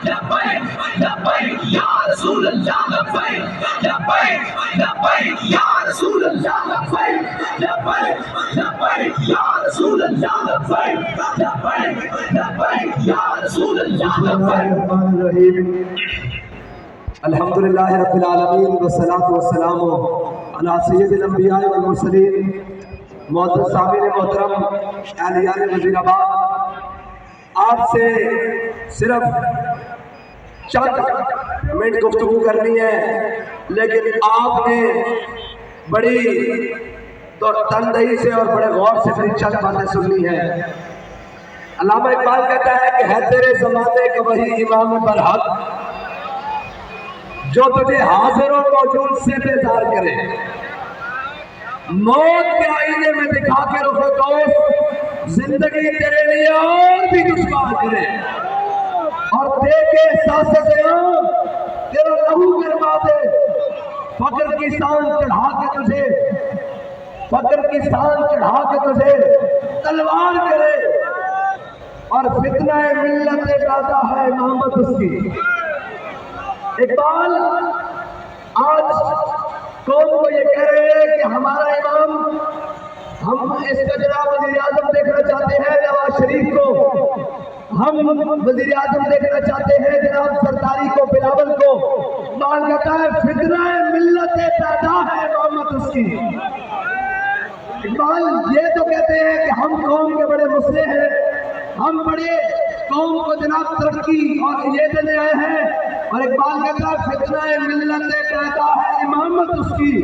لبیک لبیک یا رسول اللہ لبیک لبیک لبیک یا رسول اللہ لبیک لبیک لبیک یا رسول اللہ لبیک لبیک لبیک یا رسول اللہ لبیک. الحمدللہ رب العالمین والصلاة والسلام علی سید الانبیاء والمرسلین. معزز سامعین محترم اہلیان وزیر آباد، آپ سے صرف چند منٹ گفتگو کرنی ہے، لیکن آپ نے بڑی تندہی سے اور بڑے غور سے میری چند باتیں سننی ہے. علامہ اقبال کہتا ہے کہ ہے تیرے زمانے کا وہی امام برحق جو تجھے حاضر و موجود سے بیزار کرے، موت کے آئینے میں دکھا کے رخ دوست زندگی تیرے لیے اور بھی دشوار کرے، اور دے کے احساس زیاں تیرا لہو گرما دے، فقر کی سان چڑھا کے تجھے، فقر کی سان چڑھا کے تجھے تلوار کرے، اور فتنہ ملت پیدا ہے امامت اس کی. اقبال آج قوم کو یہ کہہ رہے ہیں کہ ہمارا امام، ہم اس کا جناب وزیر اعظم دیکھنا چاہتے ہیں نواز شریف کو، ہم وزیر اعظم دیکھنا چاہتے ہیں جناب سرداری کو، بلاول کو. اقبال کہتا ہے فتنہ ملت پیدا ہے امامت اس کی. اقبال یہ تو کہتے ہیں کہ ہم قوم کے بڑے مسئلے ہیں، ہم بڑے قوم کو جناب ترقی اور یہ دینے آئے ہیں، اور اقبال کہتا ہے فتنہ ملت پیدا ہے امامت اس کی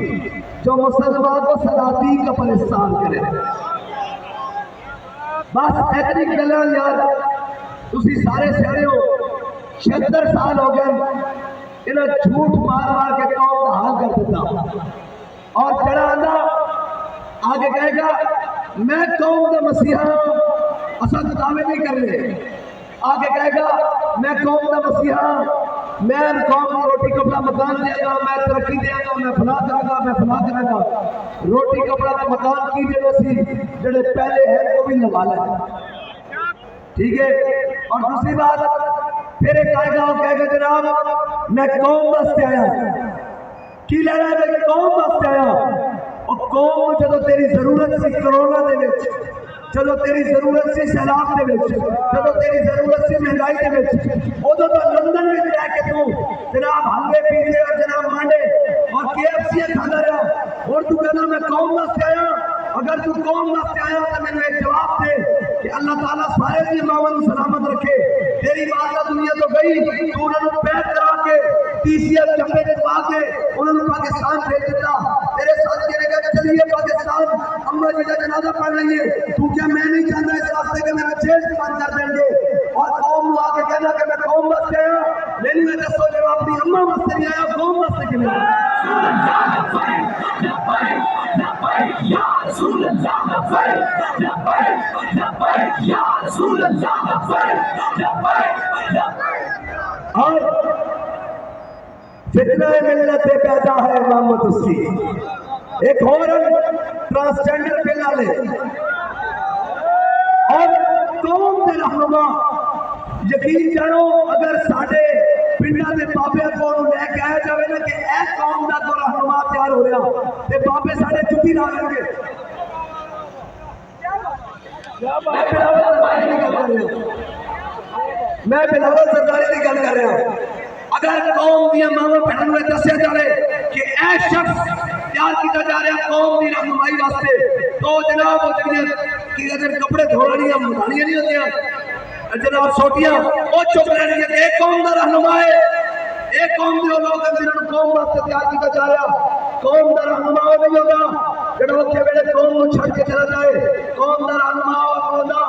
جو مسلمان کو سلاطین کا پرستان کرے. بس ایتنی گلاں یار تسی سارے سیانے ہو، 76 سال ہو گئے انہیں جھوٹ مار مار کے قوم کا حال کر دیتا، اور چڑھا آندہ آگے کہے گا میں قوم کا مسیحا ہوں، اصل دعوے نہیں کر رہے. آگے کہے گا میں قوم کا مسیحا ہوں، میں قوم کو روٹی کپڑا مکان دے گا، میں ترقی دے گا، میں فلاں کروں گا، میں فلاں کروں گا. روٹی کپڑا مکان کی دے سی جڑے پہلے ہیں وہ بھی نوالا ہے، ٹھیک ہے. اور دوسری بات پھر ایک آئے گا وہ کہے گا جناب میں قوم واسطے آیا، کی لے رہا ہے قوم واسطے آیا. اور قوم جدو تیری ضرورت سی کرونا دے وچ، جدو تیری ضرورت سی سیلاب دے وچ، جدو تیری ضرورت سی مہنگائی دے وچ، ادو تو لندن میں رہ کے تو جناب حلوے پیزے اور جناب مانڈے اور KFC کھانا رہا، اور تو کہنا میں قوم واسطے آیا. اگر تو قوم واسطے آیا تو میں نے ایک جواب دے کہ اللہ تعالیٰ سارے دی اماموں سلامت رکھے. تیری ماتا دنیا تو گئی، تو انہوں نے پیک کرا کے TCS چپے کے پا کے انہوں نے پاکستان بھیج دیتا. تیرے ساتھ کہنے گا چلیے پاکستان اماں جی کا جنازہ پڑھ رہی ہے، تو کیا میں نہیں جانتا اس راستے کے میرا جیل سے بند کر دیں گے. اور قوم آ کے کہنا کہ میں قوم واسطے آیا، میری میں دسو جب اپنی اماں واسطے نہیں آیا قوم واسطے کیوں نہیں آیا. یا رسول اللہ لبیک لبیک لبیک یا رسول اللہ لبیک لبیک لبیک. اور فتنہ ملت پیدا ہے امامت اس کی. ایک اور ٹرانسجینڈر بل والے اور قوم کے رہنما یقین جانو اگر ساڈے پنڈاں دے بابے کو لے کے آیا جائے نا کہ اے قوم دا تو رہنما تیار ہو رہا تے بابے ساڈے چپی لا لیں گے. میں بلاول سرداری کی گل کر رہا ہوں. اگر قوم دیا ماں بہن میں دسیا جائے کہ اے شخص تیار کیا جا رہا قوم کی رہنمائی واسطے، تو جناب وہ اگر کپڑے دھوڑی مدھانیاں نہیں ہوتی جناب سوٹیاں وہ چپ رہنی ہے. ایک قوم کا رہنما ہے، ایک قوم کے لوگ جنہوں نے قوم واسطے تیار کیا جا رہا. قوم کا رہنما وہ نہیں ہوگا جب اتنے ویلے قوم کو چھڑ کے چلا جائے. قوم کا رہنما ہوگا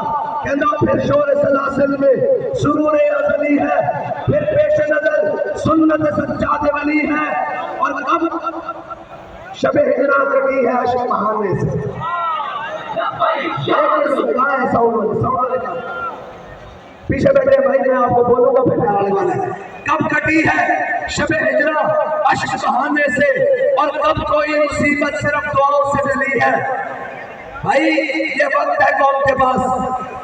کہنا پھر شور سلاسل میں سرور ازلی ہے، پھر پیش نظر سنت سجاد ولی ہے، اور اب شب ہجرا کٹی ہے عشق بہانے سے. پیچھے بیٹھے بھائی میں آپ کو بولوں گا پھر آنے والا ہے. کب کٹی ہے شب ہجرا عشق بہانے سے، اور کب کوئی مصیبت صرف دعاؤں سے ملی ہے. بھائی یہ وقت ہے قوم کے پاس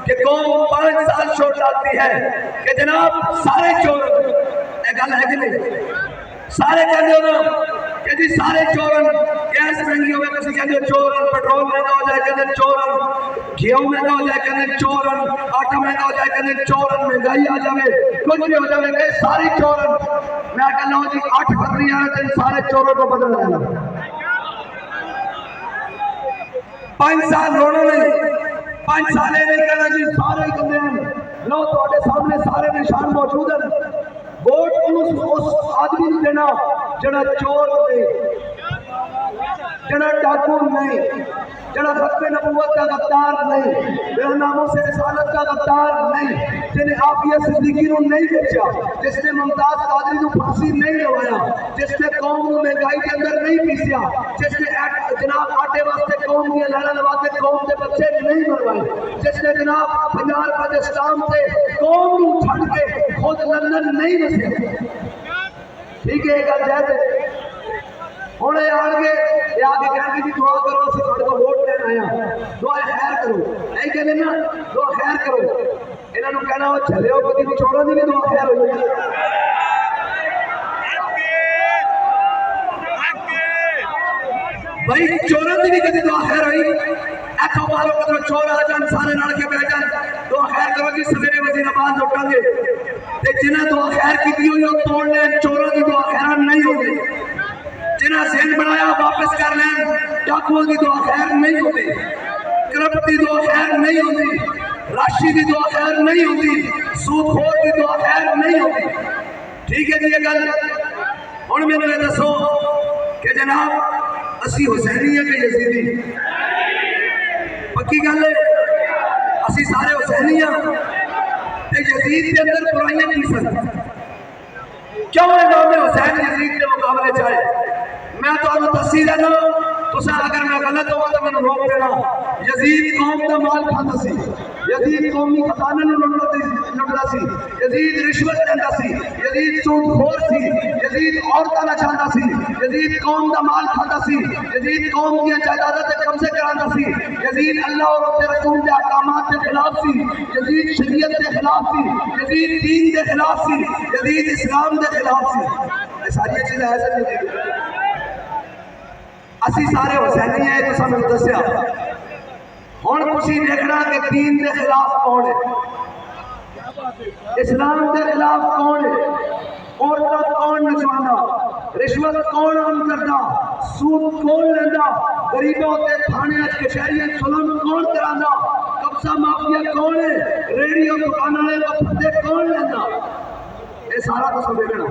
کہ قوم 5 سال چھوڑ جاتی ہے کہ جناب سارے چور گل ہے کہ نہیں؟ سارے کہتے ہو کہ جی سارے چورن گیس مہنگی ہوئے تو کہتے چورن، پیٹرول مہنگا ہو جائے کہتے چورن، گھیو مہنگا ہو جائے کہتے چورن، آٹا مہنگا ہو جائے کہتے چورن، مہنگائی آ جائے کچھ بھی ہو جائے کہ ساری چورن. میں کہنا ہوں جی 8 فروری آنے دن سارے چوروں کو بدل رہے ہیں. 5 سال رونا نہیں، 5 سال نہیں کہنا جی سارے گندے ہیں. لو تھوڑے سامنے سارے نشان موجود ہیں. ووٹ اس آدمی نے دینا جڑا چور نہیں، جڑا ڈاکو نہیں، جڑا ختم نبوت کا غدار نہیں، بے ناموں سے رسالت کا غدار نہیں، جنہیں عافیہ صدیقی نو نہیں بیچا، جس نے ممتاز قادری نو پھانسی نہیں لوایا، جس نے قوم نو مہنگائی کے اندر نہیں پیسیا، جس نے جناب آٹے واسطے قوم کی لڑا لواتے قوم کے بچے نہیں مروائے، جس نے جناب 50 روپے اسلام سے قوم نو چھڑ کے خود لندن نہیں بسے. ٹھیک ہے گل جائز ہے. ہوں یہ آگے کہیں گے دعا کرو اسی تھوڑے کو ووٹ لینا آیا، دعا خیر کرو نہیں کہتے نا، دعا خیر کرو. یہاں کو کہنا وہ چلے ہو کبھی چوروں کی بھی دعا خیر ہوئی. بھائی چوروں کی بھی کبھی دعا خیر ہوئی. ایتھوں مارو کدھر چور آ جان سارے لڑ کے بہ جان، دعا خیر کرو جی سویرے وزیر آباد لوٹاں گے. جنہیں دعا خیر کی ہوئی وہ توڑ لیں، چوروں کی دعا خیر نہیں ہوگی. جنہیں ذہن بنایا واپس کر لیں، ڈاکوؤں کی دعا خیر نہیں ہوتی، کرپٹ کی دعا خیر نہیں ہوتی، راشی کی دعا خیر نہیں ہوتی، سود خور کی دعا خیر نہیں ہوتی. ٹھیک ہے جی یہ گل. ہوں میں نے دسو کہ جناب اسی حسینی ہے کہ یزیدی؟ پکی گل ہے اسی سارے حسینی ہیں. یزید کے اندر برائیاں کی سن؟ کیوں امام حسین یزید کے مقابلے چاہے؟ میں تو آپ دسی دینا، تسا اگر میں غلط ہوا تو میں روک دینا. یزید قوم کا مال کھاتا سی، یزید قومی خزانہ نوں لٹدا سی، یزید رشوت لیندا سی، یزید سود خور سی، یزید عورتاں نچاندا سی، یزید قوم کا مال کھاتا سی، یزید قوم کی جائیداداں تے قبضے کراندا سی، یزید اللہ اور اس کے رسول کے احکامات کے خلاف سی، یزید شریعت کے خلاف سی، یزید دین کے خلاف سی، یزید اسلام کے خلاف سی. یہ ساری چیزیں ایسے نہیں. اسی سارے حسینی ہیں تو سمجھ دسیا. ہوں تھی دیکھنا کہ دین کے خلاف کون ہے، اسلام کے خلاف کون ہے، عورتیں کون نچوانا، رشوت کون عام کرتا، سود کون لینا، غریبوں کے تھانے کچہریاں ظلم کون کرانا، قبضہ مافیا کون ہے، ریڑیوں دکان والے کو پھٹے کون لینا. یہ سارا تو سب دیکھنا.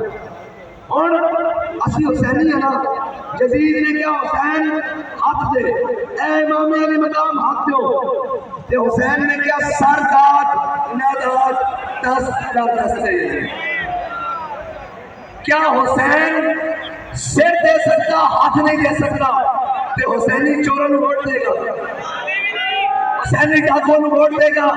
اور اسی حسینی ہے نا. یزید نے کیا حسین ہاتھ دے، اے امام علی مقام ہاتھ دو. تے حسین نے کیا سر کاٹ نہ داد 10 دے. کیا حسین سر دے سکتا ہاتھ نہیں دے سکتا؟ تے حسینی چورن ووٹ دے گا، حسینی ڈاکوں نو ووٹ دے گا،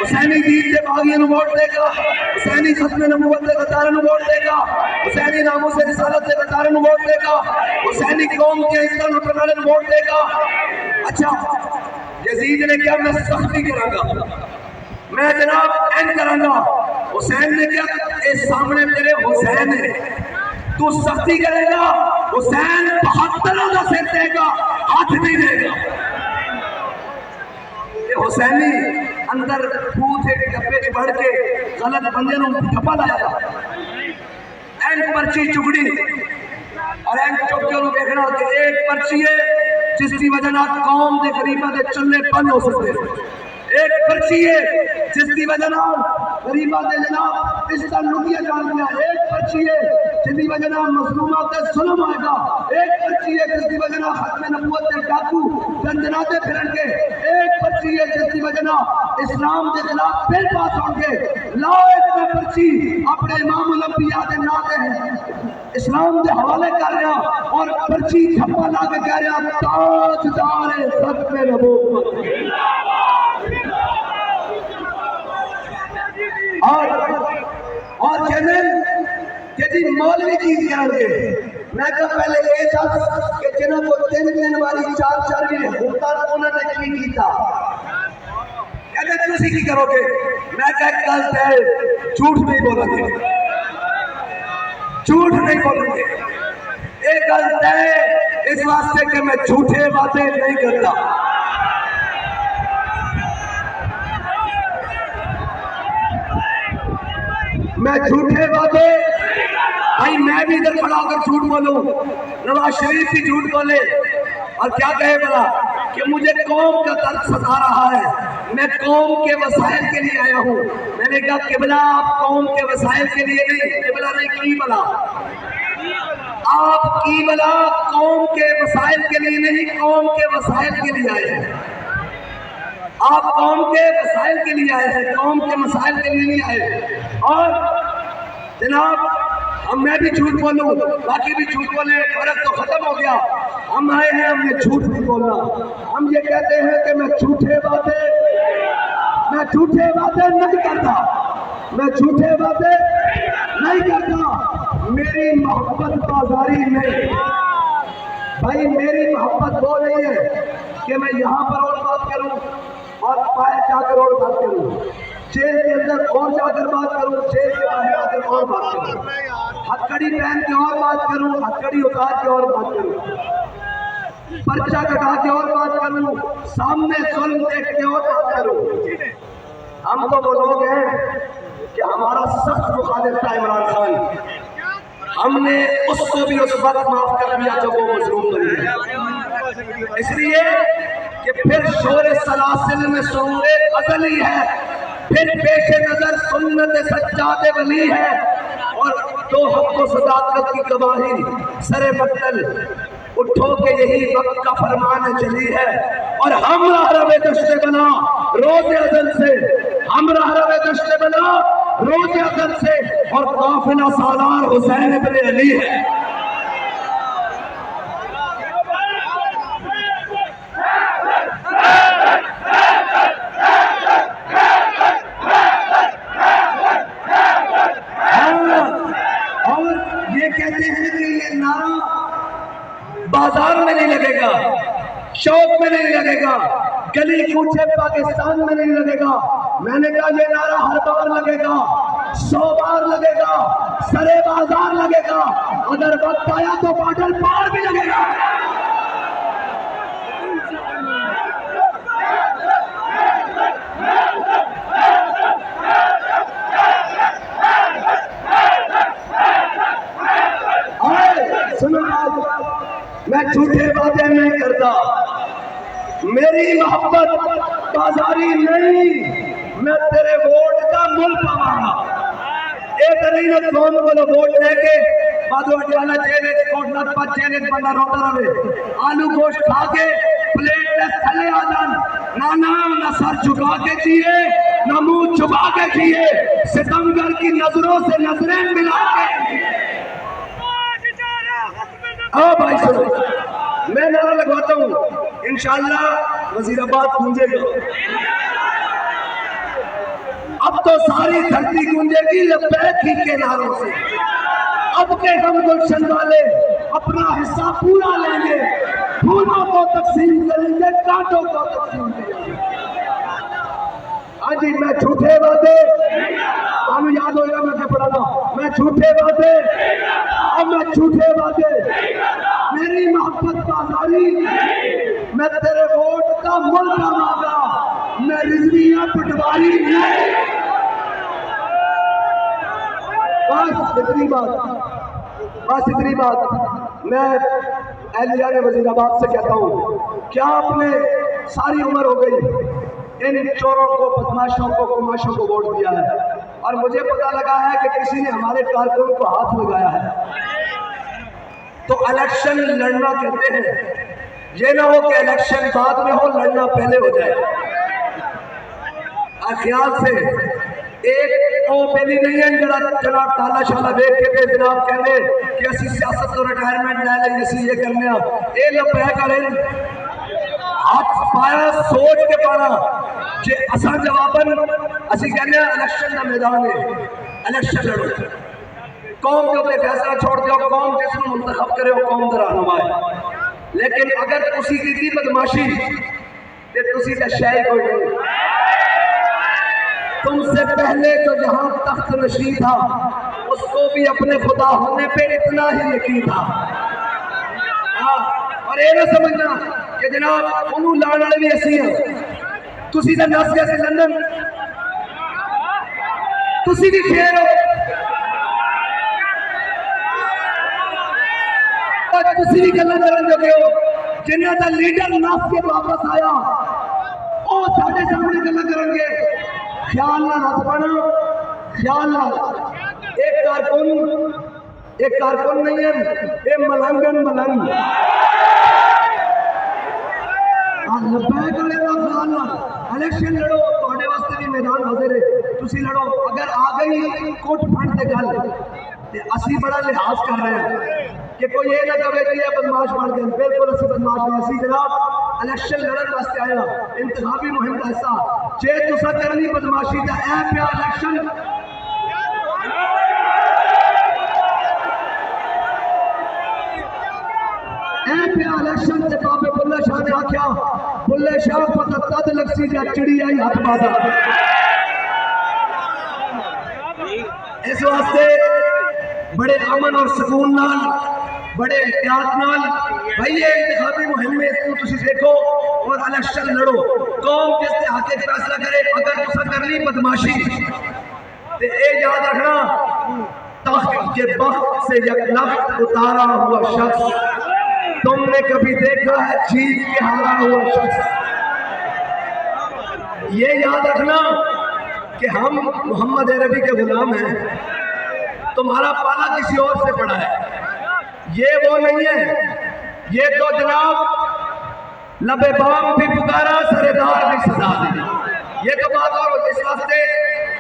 حسینی دین کے باغیوں نو ووٹ دے گا، حسینی ختم نبوت کے غداروں نو ووٹ دے گا، حسینی ناموں سے رسالت کے غداروں نو ووٹ دے گا، حسینی قوم کے عزت لٹنے والے نو ووٹ دے گا. اچھا یزید نے کیا میں سختی کراں گا، میں جناب این کراں گا. حسین نے کیا اے سامنے تیرے حسین ہے، تو سختی کرے گا، حسین 72 کا سر دے گا، ہاتھ نہیں دے گا. حسینی اندر پھوت ایک ڈبے پڑھ کے غلط بندے نوں ٹھپا لایا تھا. این پرچی چگڑی اور این چک کے انہوں دیکھنا کہ ایک پرچی ہے جس کی وجہ نہ قوم دے غریباں دے چلے بند ہو سکتے ہیں. ایک پرچی ہے جس کی وجہ نہ غریباں دے جناب اس کا لٹیا جان گیا. ایک پرچی ہے جس کی وجہ نہ مظلومات تے ظلم آئے گا. ایک پرچی ہے جس کی وجہ نہ ختم نبوت کے ڈاکو دندناتے پھرن گے. ایک پرچی ہے جس کی وجہ نہ اسلام کے خلاف بل پاس ہوں گے. لاؤ ایک پرچی اپنے امام الانبیاء کے ناطے ہیں اسلام کے حوالے کر رہا اور پرچی چھپا لا کے کہہ رہا تاجدار ختم نبوت. اور چینل کہ جی مولوی چیز کریں گے. میں کہا پہلے یہ تھا کہ جنہوں کو 3 والی 4 بھی ہوتا انہوں نے کی کیتا. کہتے ہیں تسی کی کرو گے؟ میں کہا کل تے جھوٹ نہیں بولا گے. جھوٹ نہیں بولیں گے. ایک گل طے اس واسطے کہ میں جھوٹے باتیں نہیں کرتا. میں جھوٹے باتیں بھائی میں بھی ادھر کھڑا ہو کر جھوٹ بولوں. نواز شریف بھی جھوٹ بولے اور کیا کہے بلا کہ مجھے قوم کا درد ستا رہا ہے, میں قوم کے وسائل کے لیے آیا ہوں. میں نے کہا قبلہ آپ قوم کے وسائل کے لیے نہیں, قبلہ نہیں کی بلا آپ کی بلا قوم کے وسائل کے لیے نہیں, قوم کے وسائل کے لیے آئے ہیں. آپ قوم کے وسائل کے لیے آئے ہیں, قوم کے مسائل کے لیے نہیں آئے. اور جناب میں بھی جھوٹ بولوں, باقی بھی جھوٹ بولے, فرق تو ختم ہو گیا. ہم آئے ہیں, ہم نے جھوٹ نہیں بولنا. ہم یہ کہتے ہیں کہ میں جھوٹے باتیں نہیں کرتا, میں جھوٹے باتیں نہیں کرتا. میری محبت بازاری نہیں بھائی, میری محبت وہ نہیں ہے کہ میں یہاں پر اور بات کروں اور پائے جا کر اور بات کروں, جیل کے اندر اور جا کر بات کروں, جیل کے باہر آ کر اور بات کروں, ہتھکڑی پہن کے اور بات کروں, ہتھکڑی اتار کے اور بات کروں, پرچہ کٹا کے اور بات کروں, سامنے ظلم دیکھ کے اور بات کروں. ہم تو وہ لوگ ہیں کہ ہمارا سخت مخالف تھا عمران خان, ہم نے اس کو بھی اس وقت معاف کر دیا جب وہ مظلوم بنی. اس لیے کہ پھر شور سلاسل میں شعور ازلی ہے, پھر پیش نظر سنت سجاد ولی ہے, اور تو حق و صداقت کی گواہی سر مقتل اٹھو کہ یہی وقت کا فرمان چلی ہے. اور ہم راہ دشت بنا روز ازل سے, ہم راہ دشت بنا روز ازل سے, اور قافلہ سالار حسین ابن علی ہے. اور یہ کہتے ہیں کہ یہ نعرہ بازار میں نہیں لگے گا, شوق میں نہیں لگے گا, گلی کوچے پاکستان میں نہیں لگے گا. میں نے کہا یہ نعرہ ہر بار لگے گا, 100 بار لگے گا, سرے بازار لگے گا, اگر وقت آیا تو باٹل پار بھی لگے گا. میں جھوٹے باتیں نہیں کرتا, میری محبت بازاری نہیں, میں تیرے ووٹ کا مل پاواں. ایک نہیں کون بولو ووٹ لے کے بادو اٹھانا چاہیے, کوٹنا پچ چاہیے, بندہ روتا رہے, آلو گوشت کھا کے پلیٹ میں تھلے آ جان, نہ سر جھکا کے چاہیے نہ منہ چھپا کے چاہیے, ستمگر کی نظروں سے نظریں ملا کے. ہاں بھائی سنو, میں نعرہ لگواتا ہوں, انشاءاللہ وزیر آباد گونجے گا. اب تو ساری دھرتی گونجے گی لبیک ہی کے نعروں سے. اب کے ہم گلشن والے اپنا حصہ پورا لیں گے, پھولوں کو تقسیم کریں گے, کانٹوں کو تقسیم کریں گے. ہاں جی, میں جھوٹے باتیں ہمیں یاد ہوئے گا, میں کیا پڑھا تھا, میں جھوٹے باتیں, اب میں جھوٹے باتیں, میری محبت بازاری, میں تیرے ووٹ کا مل پاواں گا, میں رضویہ پٹواری نہیں. بس اتنی بات میں اہلیہ وزیر آباد سے کہتا ہوں, کیا آپ نے ساری عمر ہو گئی ان چوروں کو, بدماشوں کو, کماشوں کو ووٹ دیا ہے, اور مجھے پتا لگا ہے کہ کسی نے ہمارے کارکنوں کو ہاتھ لگایا ہے. تو الیکشن لڑنا کہتے ہیں, یہ نہ ہو کہ الیکشن بعد میں ہو, لڑنا پہلے ہو جائے. خیال سے ایک او پہلی نہیں ہے جناب تالا شالا دیکھ کے جناب کہنے کہ اسی سیاست تو ریٹائرمنٹ لے لیں, اسی یہ کرنے اے لپہ کریں ہاتھ پایا سوچ کے پانا کہ اساں جواباً اسی کہنے الیکشن کا میدان ہے, الیکشن لڑو, قوم کے اوپر فیصلہ چھوڑ دو, قوم جس کو منتخب کرے وہ قوم دا رہنما ہے. لیکن اگر تسی کی بدماشی تے تسی دا شے کوئی نہیں. تم سے پہلے جو جہاں تخت نشین تھا اس کو بھی اپنے خدا ہونے پہ اتنا ہی یقین تھا. اور یہ نہ سمجھنا کہ جناب انہوں لان والے بھی ایسی ہیں. تسی تو نس گئے لندن، تسی بھی شیر ہو، تسی بھی گلا کرن لگے ہو. جنہاں دا لیڈر نس کے واپس آیا وہ ساڈے سامنے گلا کرن گے. خیال نہ ہاتھ بنو، خیال نہ. ایک کارکن نہیں ہے، یہ ملنگن ملنگ. الیکشن لڑو، تھوڑے واسطے بھی میدان حاضر ہے، تسی لڑو. اگر آ گئی کوٹ پھنڈ تے گل تے اسی بڑا لحاظ کر رہے ہیں کہ کوئی یہ نہ کہے کہ یہ بدماش بن گئے. بالکل اسی بدماش نہیں. اسی جناب الیکشن لڑن واسطے آیا، انتخابی مہم کا حصہ. جے تسا کرنی بدماشی تے اے پیا الیکشن الیکشن سے بابے بلے شاہ نے آکھیا بلے شاہ پتہ تد لگسی جا چڑی آئی ہاتھ بازا. اس واسطے بڑے امن اور سکون نال، بڑے احتیاط نال بھائی یہ انتخابی مہم میں اس کو تسی دیکھو اور الیکشن لڑو. قوم جس سے آکے فیصلہ کرے. اگر تسا کرنی بدماشی تے اے یاد رکھنا تخت کے بخت سے یک لفظ اتارا ہوا شخص تم نے کبھی دیکھا ہے جیت کے ہارا ہوا شخص. یہ یاد رکھنا کہ ہم محمد عربی کے غلام ہیں، تمہارا پالا کسی اور سے پڑا ہے. یہ وہ نہیں ہے. یہ تو جناب لبے بام بھی پکارا سردار بھی صدا دی. یہ تو بات اور اس واسطے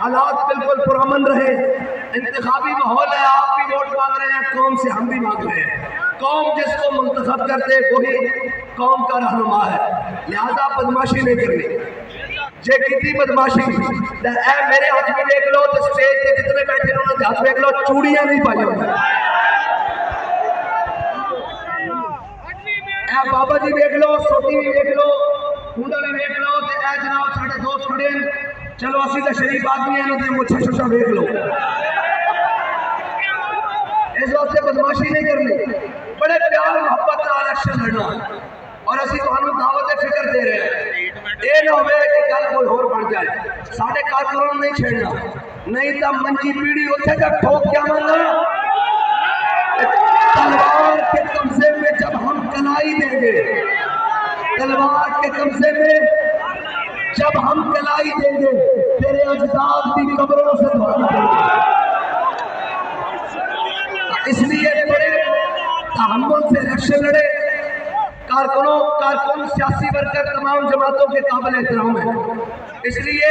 حالات بالکل پرامن رہے. انتخابی ماحول ہے، آپ بھی ووٹ مانگ رہے ہیں، قوم سے ہم بھی مانگ رہے ہیں. قوم جس کو منتخب کرتے وہی قوم کا رہنما ہے. لہذا بدماشی نہیں کرنی. جے کتنی بدماشی اے میرے ہاتھ میں دیکھ لو تو سٹیج پہ جتنے بیٹھے انہوں نے ہاتھ دیکھ لو چوڑیاں نہیں پائی ہوئی. اے بابا جی دیکھ لو، سوٹی بھی دیکھ لو، ہونڈا بھی دیکھ لو. اے جناب ساڑھے دوست کھڑے ہیں، چلو اسی کا شریف آدمی ہیں تے مچھے شوشا دیکھ لو. اس واسطے بدماشی نہیں کرنی. بڑے پیار محبت کا الیکشن لڑنا اور اسی تمہیں دعوت فکر دے رہے ہیں. یہ نہ ہوئے کہ کل کوئی اور بن جائے. ساڑھے کارکنوں نہیں چھیڑنا، نہیں تو منجی پیڑی اتنے تک ٹھوک کیا مانگا. تلوار کے قبضے میں جب ہم کلائی دیں گے، تلوار کے قبضے میں جب ہم کلائی دیں گے تیرے اجداد بھی قبروں سے دھوکہ دیں گے. اس لیے بڑے تحمل سے الیکشن لڑے. کارکن سیاسی ورکر تمام جماعتوں کے قابل احترام ہیں. اس لیے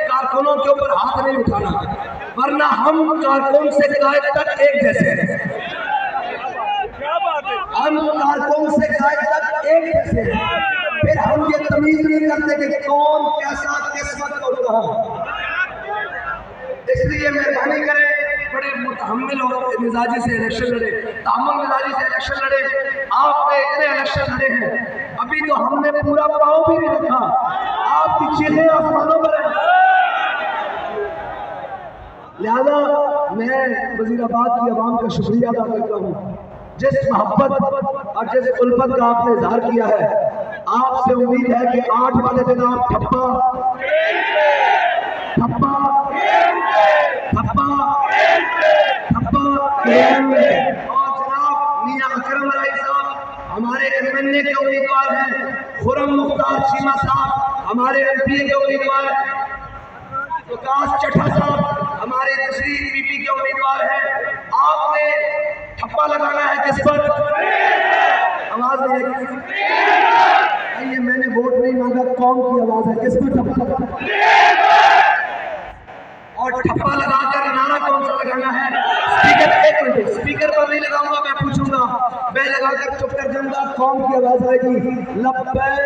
کارکنوں کے اوپر ہاتھ نہیں اٹھانا، ورنہ ہم کارکن سے قائد تک ایک جیسے ہیں. ہم کارکن سے قائد تک ایک جیسے ہیں. پھر ہم یہ تمیز نہیں کرتے کہ کون کیسا کس وقت ہوتا ہے. اس لیے مہربانی کریں، بڑے متحمل اور مزاجی سے الیکشن لڑے، تحمل مزاجی سے الیکشن لڑے. آپ نے اتنے الیکشن لڑے ہیں، ابھی تو ہم نے پورا پاؤں بھی نہیں رکھا. آپ کی چیخیں آسمانوں پر ہیں. لہذا میں وزیر آباد کی عوام کا شکریہ ادا کرتا ہوں. جس محبت اور جس الفت کا آپ نے اظہار کیا ہے، آپ سے امید ہے کہ 8 والے دن آپ ٹھپا اور جناب میاں اکرم رائی صاحب ہمارے MNA کے امیدوار ہیں، خرم مختار چیمہ صاحب ہمارے MP کے امیدوار ہیں، وکاس چٹھا صاحب ہمارے دوسری PP کے امیدوار ہیں. آپ نے ٹھپا لگانا ہے کس پر؟ آواز نہیں ہے. آئیے میں نے ووٹ نہیں مانگا، قوم کی آواز ہے. کس پر ٹھپا لگانا ہے؟ اور ٹھپا لگا کر نعرہ کون سا لگانا ہے؟ اسپیکر پر نہیں لگاؤں گا، میں پوچھوں گا، میں لگا کر چپ کر جاؤں گا. قوم کی آواز آئے گی لبیک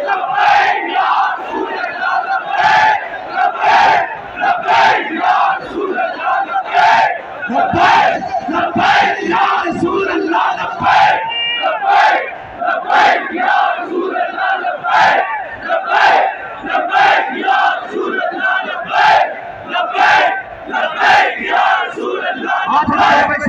لبیک لبیک یا رسول اللہ لبیک لبیک یا رسول اللہ لبیک لبیک لبیک یا رسول اللہ لبیک لبیک لبیک یا رسول اللہ لبیک لبیک لبیک یا رسول اللہ لبیک لبیک لبیک یا ہاتھ اٹھائے